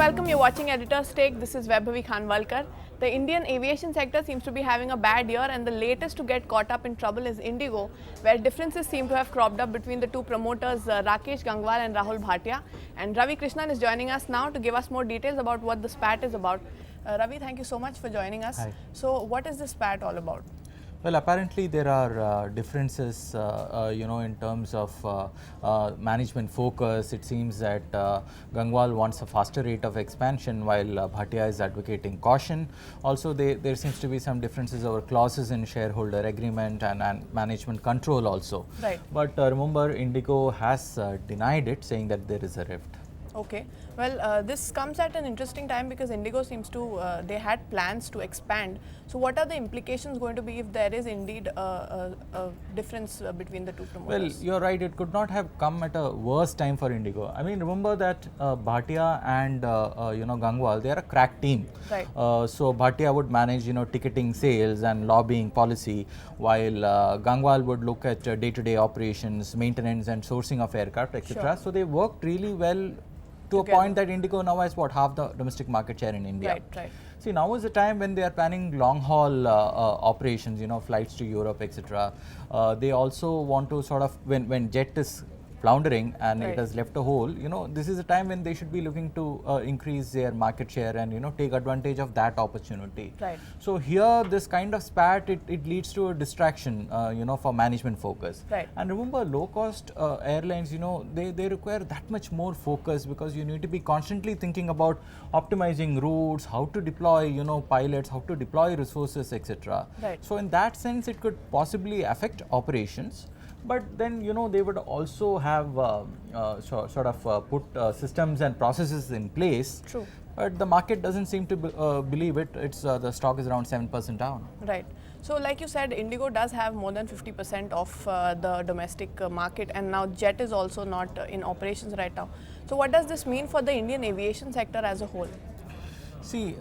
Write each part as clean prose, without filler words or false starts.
welcome. You're watching Editor's Take. This is Vaibhavi Khanwalkar. The Indian aviation sector seems to be having a bad year, and the latest to get caught up in trouble is Indigo, where differences seem to have cropped up between the two promoters, Rakesh Gangwal and Rahul Bhatia. And Ravi Krishnan is joining us now to give us more details about what the spat is about. Ravi, thank you so much for joining us. Hi. So, what is the spat all about? Well, apparently there are differences, in terms of management focus. It seems that Gangwal wants a faster rate of expansion, while Bhatia is advocating caution. Also, there seems to be some differences over clauses in shareholder agreement and management control also. Right. But remember, Indigo has denied it, saying that there is a rift. Okay. Well, this comes at an interesting time because Indigo seems to, they had plans to expand. So, what are the implications going to be if there is indeed a difference between the two promoters? Well, you're right. It could not have come at a worse time for Indigo. I mean, remember that Bhatia and Gangwal, they are a crack team. Right. So Bhatia would manage ticketing sales and lobbying policy, while Gangwal would look at day-to-day operations, maintenance, and sourcing of aircraft, etc. Sure. So they worked really well. To Together. a point that Indigo now has half the domestic market share in India. Right, right. See, now is the time when they are planning long haul operations, flights to Europe, etc. They also want to sort of, when jet is floundering and Right. it has left a hole, this is a time when they should be looking to increase their market share and take advantage of that opportunity. Right. So here, this kind of spat, it leads to a distraction, for management focus. Right. And remember, low cost airlines, they require that much more focus, because you need to be constantly thinking about optimizing routes, how to deploy, pilots, how to deploy resources, etc. Right. So in that sense, it could possibly affect operations. But then, they would also have put systems and processes in place. True. But the market doesn't seem to believe it. It's the stock is around 7% down. Right. So, like you said, Indigo does have more than 50% of the domestic market, and now Jet is also not in operations right now. So, what does this mean for the Indian aviation sector as a whole? See,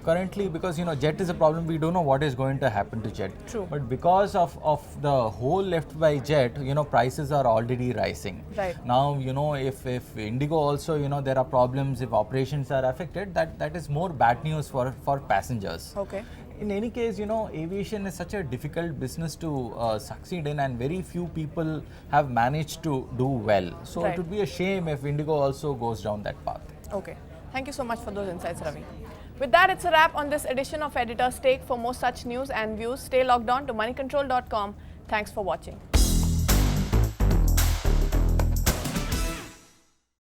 currently, because Jet is a problem, we don't know what is going to happen to Jet. True. But because of the hole left by Jet, prices are already rising. Right. Now, if Indigo also, there are problems, if operations are affected, that is more bad news for passengers. Okay. In any case, aviation is such a difficult business to succeed in, and very few people have managed to do well. So Right. it would be a shame if Indigo also goes down that path. Okay. Thank you so much for those insights, Ravi. With that, it's a wrap on this edition of Editor's Take. For more such news and views, stay logged on to moneycontrol.com. Thanks for watching.